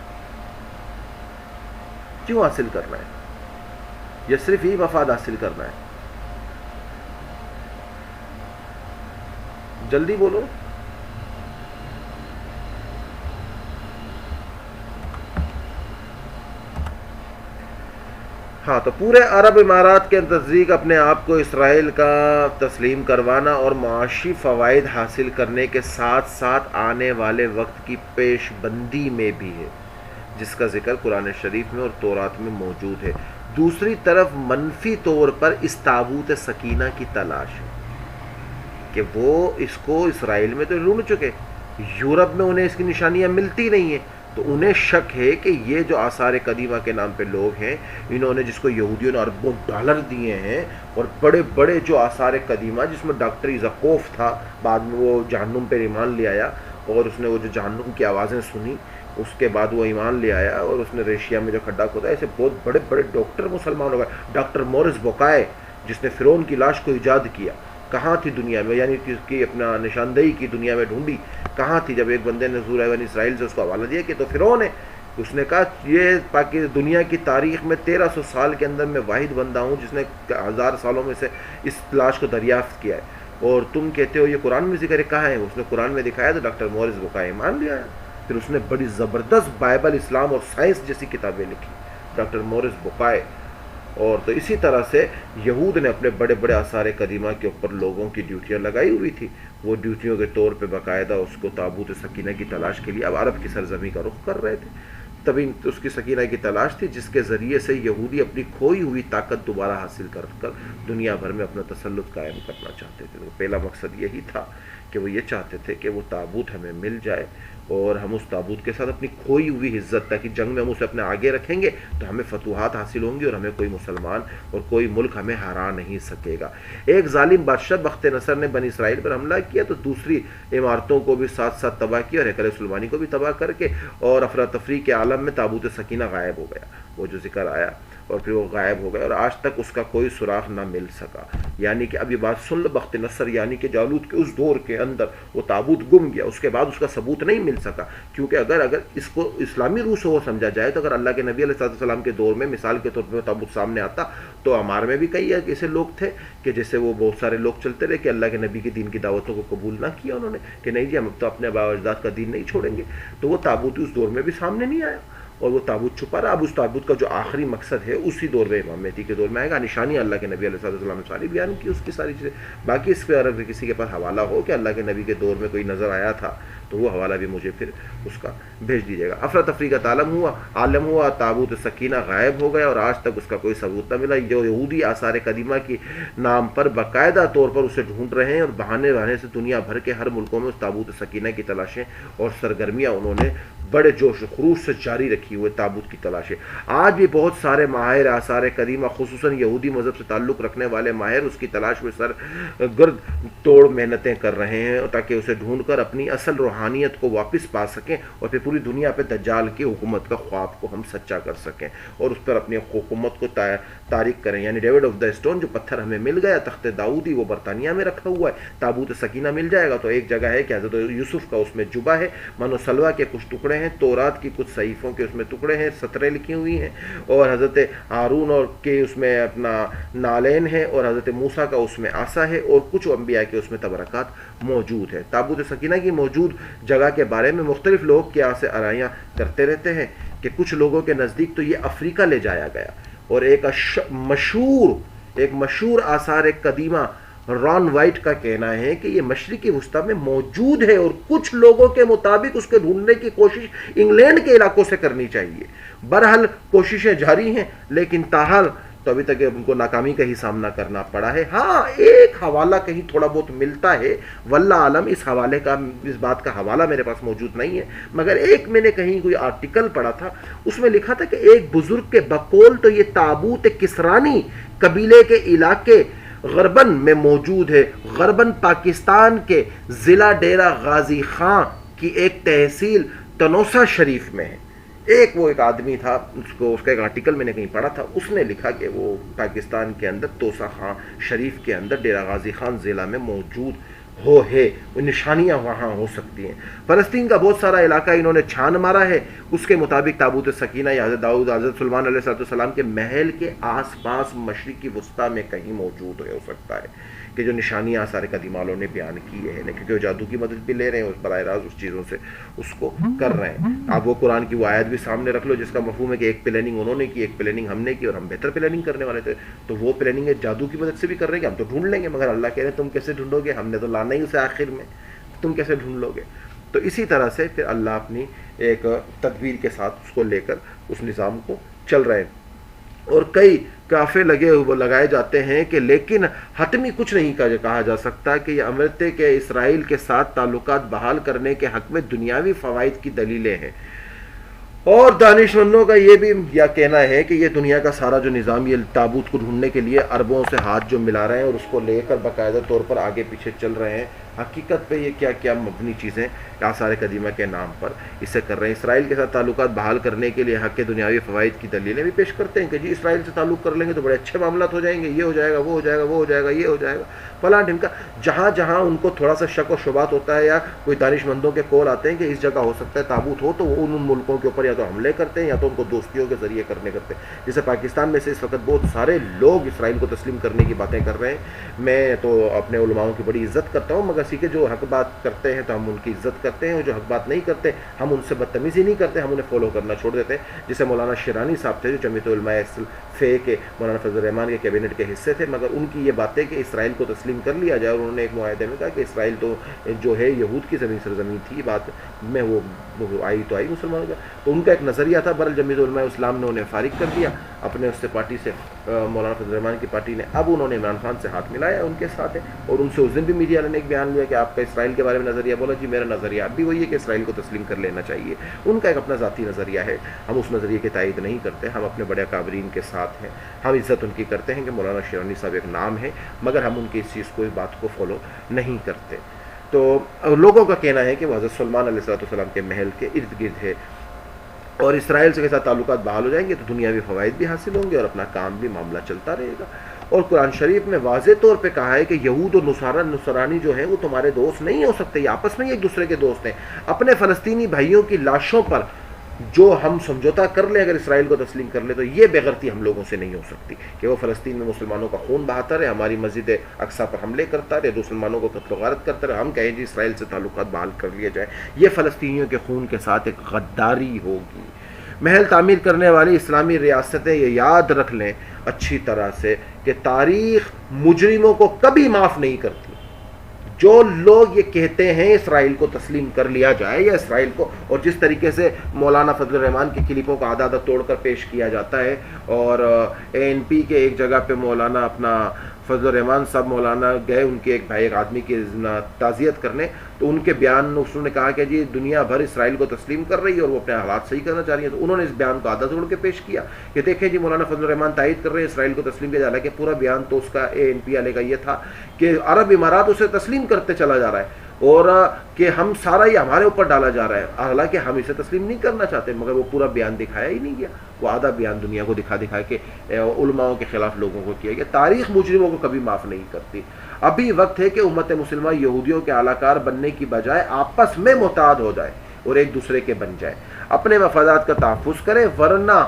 کیوں حاصل کرنا ہے؟ یہ صرف ہی مفاد حاصل کرنا ہے. جلدی بولو. ہاں, تو پورے عرب امارات کے نزدیک اپنے آپ کو اسرائیل کا تسلیم کروانا اور معاشی فوائد حاصل کرنے کے ساتھ ساتھ آنے والے وقت کی پیش بندی میں بھی ہے, جس کا ذکر قرآن شریف میں اور تورات میں موجود ہے. دوسری طرف منفی طور پر اس تابوت سکینہ کی تلاش ہے کہ وہ اس کو اسرائیل میں تو ڈھونڈ چکے, یورپ میں انہیں اس کی نشانیاں ملتی نہیں ہیں, تو انہیں شک ہے کہ یہ جو آثار قدیمہ کے نام پہ لوگ ہیں, انہوں نے جس کو یہودیوں نے اربوں ڈالر دیے ہیں, اور بڑے بڑے جو آثار قدیمہ جس میں ڈاکٹر یزاکوف تھا, بعد میں وہ جہنم پہ ایمان لے آیا, اور اس نے وہ جو جہنم کی آوازیں سنی اس کے بعد وہ ایمان لے آیا, اور اس نے ریشیا میں جو کھڈا کھودا, ایسے بہت بڑے بڑے ڈاکٹر مسلمان ہو گئے. ڈاکٹر مورس بوکائے جس نے فرعون کی لاش کو ایجاد کیا, کہاں تھی دنیا میں, یعنی کہ اس کی اپنا نشاندہی کی دنیا میں ڈھونڈی, کہاں تھی جب ایک بندے نے سورہ بنی اسرائیل سے اس کو حوالہ دیا کہ تو فرعون ہے. اس نے کہا یہ دنیا کی تاریخ میں 1300 سال کے اندر میں واحد بندہ ہوں جس نے 1000 سالوں میں سے اس لاش کو دریافت کیا ہے, اور تم کہتے ہو یہ قرآن میں ذکر ہے, کہاں ہے؟ اس نے قرآن میں دکھایا تو ڈاکٹر مورس بوکائے مان لیا. پھر اس نے بڑی زبردست بائبل, اسلام اور سائنس جیسی کتابیں لکھی, ڈاکٹر مورس بوکائے. اور تو اسی طرح سے یہود نے اپنے بڑے بڑے آثار قدیمہ کے اوپر لوگوں کی ڈیوٹیاں لگائی ہوئی تھی. وہ ڈیوٹیوں کے طور پہ باقاعدہ اس کو تابوت سکینہ کی تلاش کے لیے اب عرب کی سرزمین کا رخ کر رہے تھے. تبھی اس کی سکینہ کی تلاش تھی جس کے ذریعے سے یہودی اپنی کھوئی ہوئی طاقت دوبارہ حاصل کر کر دنیا بھر میں اپنا تسلط قائم کرنا چاہتے تھے. تو پہلا مقصد یہی تھا کہ وہ یہ چاہتے تھے کہ وہ تابوت ہمیں مل جائے اور ہم اس تابوت کے ساتھ اپنی کھوئی ہوئی عزت, تاکہ جنگ میں ہم اسے اپنے آگے رکھیں گے تو ہمیں فتوحات حاصل ہوں گی اور ہمیں کوئی مسلمان اور کوئی ملک ہمیں ہرا نہیں سکے گا. ایک ظالم بادشاہ بخت نصر نے بنی اسرائیل پر حملہ کیا تو دوسری عمارتوں کو بھی ساتھ ساتھ تباہ کیا, اور ہیکل سلیمانی کو بھی تباہ کر کے, اور افراتفری کے عالم میں تابوت سکینہ غائب ہو گیا. وہ جو ذکر آیا اور پھر وہ غائب ہو گیا, اور آج تک اس کا کوئی سراغ نہ مل سکا. یعنی کہ اب یہ بات سن لو, بخت نصر یعنی کہ جالوت کے اس دور کے اندر وہ تابوت گم گیا, اس کے بعد اس کا ثبوت نہیں مل سکا. کیونکہ اگر اس کو اسلامی روح سے وہ سمجھا جائے تو اگر اللہ کے نبی علیہ السلام کے دور میں مثال کے طور پر تابوت سامنے آتا تو ہمارے میں بھی کئی ایسے لوگ تھے کہ جیسے وہ بہت سارے لوگ چلتے رہے کہ اللہ کے نبی کے دین کی دعوتوں کو قبول نہ کیا انہوں نے, کہ نہیں جی ہم تو اپنے آباء و اجداد کا دین نہیں چھوڑیں گے. تو وہ تابوت اس دور میں بھی سامنے نہیں آیا اور وہ تابوت چھپا رہا. اب اس تابوت کا جو آخری مقصد ہے اسی دور میں امام مہدی کے دور میں آئے گا. نشانیاں اللہ کے نبی علیہ السلام نے ساری بیان کی, اس کی ساری چیزیں. باقی اس پہ اگر کسی کے پاس حوالہ ہو کہ اللہ کے نبی کے دور میں کوئی نظر آیا تھا تو وہ حوالہ بھی مجھے پھر اس کا بھیج دیجیے گا. افراتفری کا عالم ہوا, تابوت سکینہ غائب ہو گیا اور آج تک اس کا کوئی ثبوت نہ ملا. جو یہودی آثار قدیمہ کے نام پر باقاعدہ طور پر اسے ڈھونڈ رہے ہیں, اور بہانے سے دنیا بھر کے ہر ملکوں میں اس تابوت سکینہ کی تلاشیں اور سرگرمیاں انہوں نے بڑے جوش و خروش سے جاری رکھی ہوئے تابوت کی تلاش ہے۔ آج بھی بہت سارے ماہر آثار قدیمہ، خصوصاً یہودی مذہب سے تعلق رکھنے والے ماہر، اس کی تلاش میں سر گرد توڑ محنتیں کر رہے ہیں تاکہ اسے ڈھونڈ کر اپنی اصل روحانیت کو واپس پا سکیں اور پھر پوری دنیا پہ دجال کی حکومت کا خواب کو ہم سچا کر سکیں اور اس پر اپنی حکومت کو تاریک کریں۔ یعنی ڈیوڈ آف دا اسٹون جو پتھر ہمیں مل گیا، تخت داؤدی، وہ برطانیہ میں رکھا ہوا ہے۔ تابوت سکینہ مل جائے گا تو ایک جگہ ہے کہ حضرت یوسف کا اس میں جبہ ہے، من و سلوہ کے کچھ ٹکڑے ہیں، تورات کی کچھ صحیفوں کے اس میں ٹکڑے ہیں، سطریں لکھی ہوئی ہیں، اور حضرت ہارون اور کے اس میں اپنا نالین ہے، اور حضرت موسیٰ کا اس میں عصا ہے، اور کچھ انبیاء کے اس میں تبرکات موجود ہے۔ تابوت سکینہ کی موجود جگہ کے بارے میں مختلف لوگ کیا سے آرائیاں کرتے رہتے ہیں کہ کچھ لوگوں کے نزدیک تو یہ افریقہ لے جایا گیا، اور ایک مشہور آثار قدیمہ ران وائٹ کا کہنا ہے کہ یہ مشرقی وسطی میں موجود ہے، اور کچھ لوگوں کے مطابق اس کے ڈھونڈنے کی کوشش انگلینڈ کے علاقوں سے کرنی چاہیے۔ بہرحال کوششیں جاری ہیں، لیکن تاحال تو ابھی تک ان کو ناکامی کا ہی سامنا کرنا پڑا ہے۔ ہاں ایک حوالہ کہیں تھوڑا بہت ملتا ہے، واللہ عالم اس بات کا حوالہ میرے پاس موجود نہیں ہے، مگر ایک میں نے کہیں کوئی آرٹیکل پڑھا تھا، اس میں لکھا تھا کہ ایک بزرگ کے بقول تو یہ تابوت کسرانی قبیلے کے علاقے غربن میں موجود ہے، غربن پاکستان کے ضلع ڈیرہ غازی خان کی ایک تحصیل تنوسا شریف میں ہے۔ ایک آدمی تھا، اس کا ایک آرٹیکل میں نے کہیں پڑھا تھا، اس نے لکھا کہ وہ پاکستان کے اندر توسا خان شریف کے اندر ڈیرہ غازی خان ضلع میں موجود ہے، وہ نشانیاں وہاں ہو سکتی ہیں۔ فلسطین کا بہت سارا علاقہ انہوں نے چھان مارا ہے، اس کے مطابق تابوت سکینہ یا حضرت داؤد، حضرت سلیمان علیہ السلام کے محل کے آس پاس مشرقی وسطی میں کہیں موجود ہو سکتا ہے، کہ جو نشانیاں آثار قدیمہ والوں نے بیان کی ہے، کیونکہ وہ جادو کی مدد بھی لے رہے ہیں، براہ راست اس چیزوں سے اس کو کر رہے ہیں۔ آپ وہ قرآن کی وہ آیت بھی سامنے رکھ لو جس کا مفہوم ہے کہ ایک پلاننگ انہوں نے کی، ایک پلاننگ ہم نے کی، اور ہم بہتر پلاننگ کرنے والے تھے، تو وہ پلاننگ جادو کی مدد سے بھی کر رہے ہیں کہ ہم تو ڈھونڈ لیں گے، مگر اللہ کہہ رہے ہیں تم کیسے ڈھونڈو گے، ہم نے تو لانا ہی اسے آخر میں، تم کیسے ڈھونڈ لو گے۔ تو اسی طرح سے پھر اللہ اپنی ایک تدبیر کے ساتھ اس کو لے کر اس نظام کو چل رہے ہیں، اور کئی کافے لگائے جاتے ہیں کہ لیکن حتمی کچھ نہیں کہا جا سکتا کہ یہ امرتے کے اسرائیل کے ساتھ تعلقات بحال کرنے کے حق میں دنیاوی فوائد کی دلیلیں ہیں، اور دانشمندوں کا یہ بھی کہنا ہے کہ یہ دنیا کا سارا جو نظام یہ تابوت کو ڈھونڈنے کے لیے اربوں سے ہاتھ جو ملا رہے ہیں اور اس کو لے کر باقاعدہ طور پر آگے پیچھے چل رہے ہیں، حقیقت پہ یہ کیا کیا مبنی چیزیں آثار قدیمہ کے نام پر اسے کر رہے ہیں۔ اسرائیل کے ساتھ تعلقات بحال کرنے کے لیے حق کے دنیاوی فوائد کی دلیلیں بھی پیش کرتے ہیں کہ جی اسرائیل سے تعلق کر لیں گے تو بڑے اچھے معاملات ہو جائیں گے، یہ ہو جائے گا، وہ ہو جائے گا، وہ ہو جائے گا، یہ ہو جائے گا، فلاں ڈھمکا۔ جہاں جہاں ان کو تھوڑا سا شک و شبہات ہوتا ہے یا کوئی دانشمندوں کے کول آتے ہیں کہ اس جگہ ہو سکتا ہے تابوت ہو، تو وہ ان ملکوں کے اوپر یا تو حملے کرتے ہیں یا تو ان کو دوستیوں کے ذریعے کرتے ہیں۔ جیسے پاکستان میں سے اس وقت بہت سارے لوگ اسرائیل کو تسلیم کرنے کی باتیں کر رہے ہیں۔ میں تو اپنے علماؤں کی بڑی عزت کرتا ہوں، مگر کہ جو حق بات کرتے ہیں تو ہم ان کی عزت کرتے ہیں، اور جو حق بات نہیں کرتے ہم ان سے بدتمیزی نہیں کرتے، ہم انہیں فالو کرنا چھوڑ دیتے ہیں۔ جیسے مولانا شیرانی صاحب تھے جو جمعیت علماء فے کے مولانا فضل الرحمان کے کیبنٹ کے حصے تھے، مگر ان کی یہ باتیں کہ اسرائیل کو تسلیم کر لیا جائے، اور انہوں نے ایک معاہدے میں کہا کہ اسرائیل تو جو ہے یہود کی سرزمین تھی، بات میں وہ آئی تو آئی مسلمانوں کا، تو ان کا ایک نظریہ تھا۔ برحال جمعیت علماء اسلام نے انہیں فارغ کر دیا اپنے اس سے پارٹی سے، مولانا فضل الرحمان کی پارٹی نے، اب انہوں نے عمران خان سے ہاتھ ملایا، ان کے ساتھ ہے، اور ان سے اس دن بھی میڈیا نے ایک بیان لیا کہ آپ کا اسرائیل کے بارے میں نظریہ بولا، جی میرا نظریہ اب بھی وہی ہے کہ اسرائیل کو تسلیم کر لینا چاہیے۔ ان کا ایک اپنا ذاتی نظریہ ہے، ہم اس نظریے کی تائید نہیں کرتے، ہم اپنے بڑے اکابرین کے ساتھ ہیں، ہم عزت ان کی کرتے ہیں کہ مولانا شیرانی صاحب ایک نام ہے، مگر ہم ان کی اس چیز کو، اس بات کو فالو نہیں کرتے۔ تو لوگوں کا کہنا ہے کہ وہ حضرت سلیمان علیہ السلام کے محل کے ارد گرد ہے، اور اسرائیل سے کے ساتھ تعلقات بحال ہو جائیں گے تو دنیاوی فوائد بھی حاصل ہوں گے اور اپنا کام بھی، معاملہ چلتا رہے گا۔ اور قرآن شریف میں واضح طور پہ کہا ہے کہ یہود و نصرانی جو ہیں وہ تمہارے دوست نہیں ہو سکتے، یہ آپس میں ایک دوسرے کے دوست ہیں۔ اپنے فلسطینی بھائیوں کی لاشوں پر جو ہم سمجھوتا کر لیں اگر اسرائیل کو تسلیم کر لیں تو یہ بے غیرتی ہم لوگوں سے نہیں ہو سکتی کہ وہ فلسطین میں مسلمانوں کا خون بہاتا رہے، ہماری مسجد اقصیٰ پر حملے کرتا رہے، مسلمانوں کو قتل و غارت کرتا رہے، ہم کہیں جی اسرائیل سے تعلقات بحال کر لیے جائیں، یہ فلسطینیوں کے خون کے ساتھ ایک غداری ہوگی۔ محل تعمیر کرنے والی اسلامی ریاستیں یہ یاد رکھ لیں اچھی طرح سے کہ تاریخ مجرموں کو کبھی معاف نہیں کرتی۔ جو لوگ یہ کہتے ہیں اسرائیل کو تسلیم کر لیا جائے یا اسرائیل کو، اور جس طریقے سے مولانا فضل الرحمان کی کلپوں کا آدھا توڑ کر پیش کیا جاتا ہے، اور اے این پی کے ایک جگہ پہ مولانا اپنا فضل الرحمان صاحب مولانا گئے ان کے ایک بھائی ایک آدمی کی تعزیت کرنے، تو ان کے بیان انہوں نے کہا کہ جی دنیا بھر اسرائیل کو تسلیم کر رہی ہے اور وہ اپنے حالات صحیح کرنا چاہ رہی ہے، تو انہوں نے اس بیان کو آدھا توڑ کے پیش کیا کہ دیکھیں جی مولانا فضل الرحمان تائید کر رہے ہیں اسرائیل کو تسلیم کیا جا رہا ہے، کہ پورا بیان تو اس کا ANP والے کا یہ تھا کہ عرب امارات اسے تسلیم کرتے چلا جا رہا ہے اور کہ ہم سارا یہ ہمارے اوپر ڈالا جا رہا ہے، حالانکہ ہم اسے تسلیم نہیں کرنا چاہتے، مگر وہ پورا بیان دکھایا ہی نہیں گیا، وہ آدھا بیان دنیا کو دکھا کے علماءوں کے خلاف لوگوں کو کیا گیا۔ تاریخ مجرموں کو کبھی معاف نہیں کرتی۔ ابھی وقت ہے کہ امت مسلمہ یہودیوں کے اعلی کار بننے کی بجائے آپس میں محتاط ہو جائے اور ایک دوسرے کے بن جائے، اپنے مفادات کا تحفظ کرے، ورنہ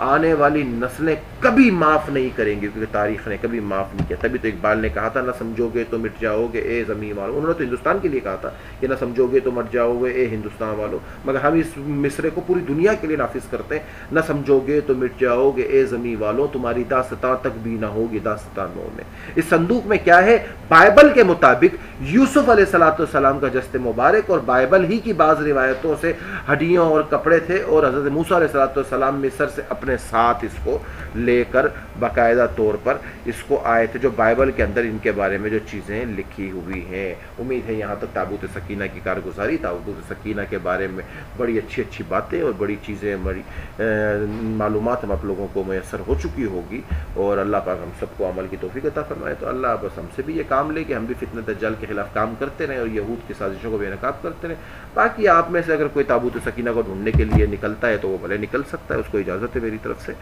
آنے والی نسلیں کبھی معاف نہیں کریں گی، کیونکہ تاریخ نے کبھی معاف نہیں کیا۔ تبھی تو اقبال نے کہا تھا نہ سمجھو گے تو مٹ جاؤ گے اے زمین والو، انہوں نے تو ہندوستان کے لیے کہا تھا کہ نہ سمجھو گے تو مٹ جاؤ گے اے ہندوستان والو، مگر ہم اس مصرے کو پوری دنیا کے لیے نافذ کرتے ہیں، نہ سمجھو گے تو مٹ جاؤ گے اے زمین والو، تمہاری داستان تک بھی نہ ہوگی داستانوں میں۔ اس صندوق میں کیا ہے؟ بائبل کے مطابق یوسف علیہ السلام کا جسد مبارک، اور بائبل ہی کی بعض روایتوں سے ہڈیوں اور کپڑے تھے، اور حضرت موسیٰ علیہ السلام مصر سے اپنے ساتھ اس کو لے کر باقاعدہ طور پر اس کو آئے تھے، جو بائبل کے اندر ان کے بارے میں جو چیزیں لکھی ہوئی ہیں۔ امید ہے یہاں تک تابوت سکینہ کی کارگزاری، تابوت سکینہ کے بارے میں بڑی اچھی باتیں اور بڑی چیزیں، بڑی معلومات ہم آپ لوگوں کو میسر ہو چکی ہوگی، اور اللہ پاک ہم سب کو عمل کی توفیق عطا فرمائے۔ تو اللہ بس ہم سے بھی یہ کام لے کہ ہم بھی فتنہ دجال کے خلاف کام کرتے رہیں اور یہود کی سازشوں کو بے نقاب کرتے رہیں۔ باقی آپ میں سے اگر کوئی تابوت سکینہ کو ڈھونڈنے کے لیے نکلتا ہے تو وہ بھلے نکل سکتا ہے، اس کو اجازت ہے میری طرف سے۔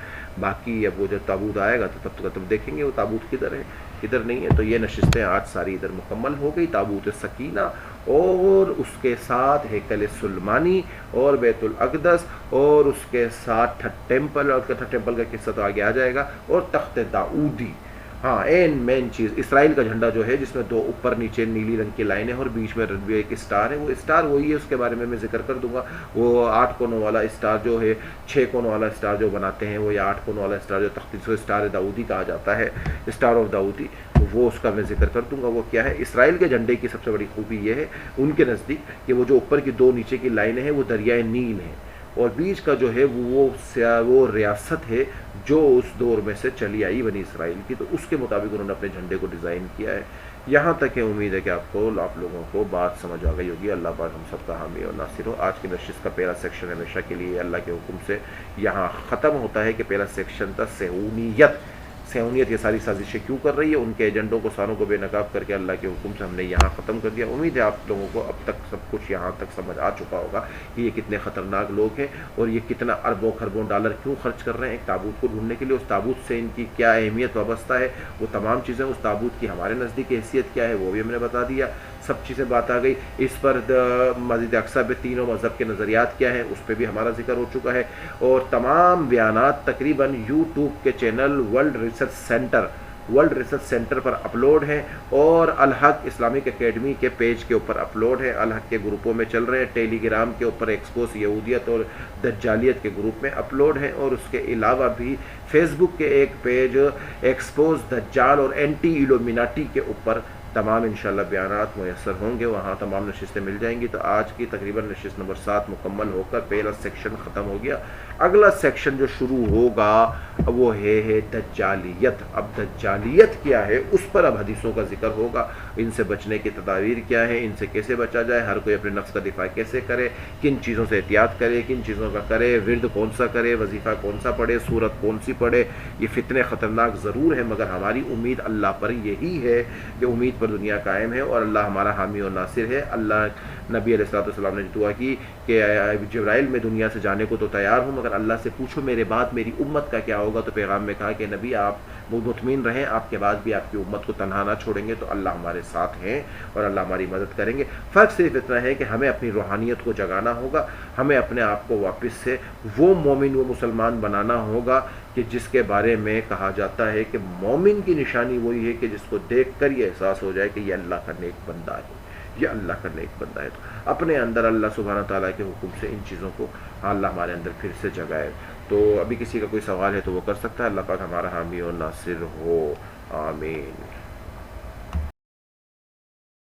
باقی اب وہ جب تابوت آئے گا تو تب دیکھیں گے وہ تابوت کدھر ہے کدھر نہیں ہے۔ تو یہ نشستیں آج ساری ادھر مکمل ہو گئی، تابوت سکینہ اور اس کے ساتھ ہیکل سلمانی اور بیت الاقدس اور اس کے ساتھ تھرڈ ٹیمپل، اور تھرڈ ٹیمپل کا قصہ تو آگے آ جائے گا، اور تخت داؤدی۔ ہاں مین چیز اسرائیل کا جھنڈا جو ہے جس میں دو اوپر نیچے نیلی رنگ کی لائنیں اور بیچ میں ایک اسٹار ہے، وہ اسٹار وہی ہے، اس کے بارے میں ذکر کر دوں گا۔ وہ 8 کونوں والا اسٹار جو ہے، 6 کونوں والا اسٹار جو بناتے ہیں وہ، یا 8 کونوں والا اسٹار جو تختی سے اسٹار داؤدی کہا جاتا ہے، اسٹار آف داؤدی، وہ اس کا میں ذکر کر دوں گا وہ کیا ہے۔ اسرائیل کے جھنڈے کی سب سے بڑی خوبی یہ ہے ان کے نزدیک کہ وہ جو اوپر کی 2 نیچے کی لائنیں ہیں وہ دریائے نیل ہیں، اور بیچ کا جو ہے وہ ریاست ہے جو اس دور میں سے چلی آئی بنی اسرائیل کی، تو اس کے مطابق انہوں نے اپنے جھنڈے کو ڈیزائن کیا ہے۔ یہاں تک کہ امید ہے کہ آپ لوگوں کو بات سمجھ آ گئی ہوگی۔ اللہ پاک ہم سب کا حامی اور ناصر ہو۔ آج کی نشست کا پہلا سیکشن ہمیشہ کے لیے اللہ کے حکم سے یہاں ختم ہوتا ہے کہ پہلا سیکشن تھا صہیونیت یہ ساری سازشیں کیوں کر رہی ہے، ان کے ایجنڈوں کو ساروں کو بے نقاب کر کے اللہ کے حکم سے ہم نے یہاں ختم کر دیا۔ امید ہے آپ لوگوں کو اب تک سب کچھ یہاں تک سمجھ آ چکا ہوگا کہ یہ کتنے خطرناک لوگ ہیں اور یہ کتنا اربوں خربوں ڈالر کیوں خرچ کر رہے ہیں ایک تابوت کو ڈھونڈنے کے لیے، اس تابوت سے ان کی کیا اہمیت وابستہ ہے، وہ تمام چیزیں، اس تابوت کی ہمارے نزدیک حیثیت کیا ہے وہ بھی ہم نے بتا دیا، سب چیزیں بات آ گئی۔ اس پر مسجد اقصی پہ تینوں مذہب کے نظریات کیا ہیں اس پہ بھی ہمارا ذکر ہو چکا ہے، اور تمام بیانات تقریباً یوٹیوب کے چینل ورلڈ ریسرچ سینٹر پر اپلوڈ ہیں، اور الحق اسلامک اکیڈمی کے پیج کے اوپر اپلوڈ ہے، الحق کے گروپوں میں چل رہے ہیں، ٹیلی گرام کے اوپر ایکسپوز یہودیت اور دجالیت کے گروپ میں اپلوڈ ہیں، اور اس کے علاوہ بھی فیس بک کے ایک پیج ایکسپوز دجال اور اینٹی ایلومیناٹی کے اوپر تمام انشاءاللہ بیانات میسر ہوں گے، وہاں تمام نشستیں مل جائیں گی۔ تو آج کی تقریباً نشست نمبر 7 مکمل ہو کر پہلا سیکشن ختم ہو گیا۔ اگلا سیکشن جو شروع ہوگا وہ ہے دجالیت۔ اب دجالیت کیا ہے اس پر اب حدیثوں کا ذکر ہوگا، ان سے بچنے کی تدابیر کیا ہے، ان سے کیسے بچا جائے، ہر کوئی اپنے نفس کا دفاع کیسے کرے، کن چیزوں سے احتیاط کرے، کن چیزوں کا کرے، ورد کون سا کرے، وظیفہ کون سا پڑھے، سورت کون سی پڑھے۔ یہ فتنے خطرناک ضرور ہیں، مگر ہماری امید اللہ پر یہی ہے کہ امید پر دنیا قائم ہے، اور اللہ ہمارا حامی اور ناصر ہے۔ اللہ نبی علیہ السلام نے دعا کی کہ جبرائیل میں دنیا سے جانے کو تو تیار ہوں، مگر اللہ سے پوچھو میرے بعد میری امت کا کیا ہوگا۔ تو پیغام میں کہا کہ نبی آپ مطمئن رہیں، آپ کے بعد بھی آپ کی امت کو تنہا نہ چھوڑیں گے، تو اللہ ہمارے ساتھ ہیں اور اللہ ہماری مدد کریں گے۔ فرق صرف اتنا ہے کہ ہمیں اپنی روحانیت کو جگانا ہوگا، ہمیں اپنے آپ کو واپس سے وہ مومن و مسلمان بنانا ہوگا کہ جس کے بارے میں کہا جاتا ہے کہ مومن کی نشانی وہی ہے کہ جس کو دیکھ کر یہ احساس ہو جائے کہ یہ اللہ کا نیک بندہ ہے، یہ اللہ کا نیک بندہ ہے۔ تو اپنے اندر اللہ سبحانہ تعالیٰ کے حکم سے ان چیزوں کو اللہ ہمارے اندر پھر سے جگائے۔ تو ابھی کسی کا کوئی سوال ہے تو وہ کر سکتا ہے۔ اللہ پاک ہمارا حامی اور ناصر ہو، آمین۔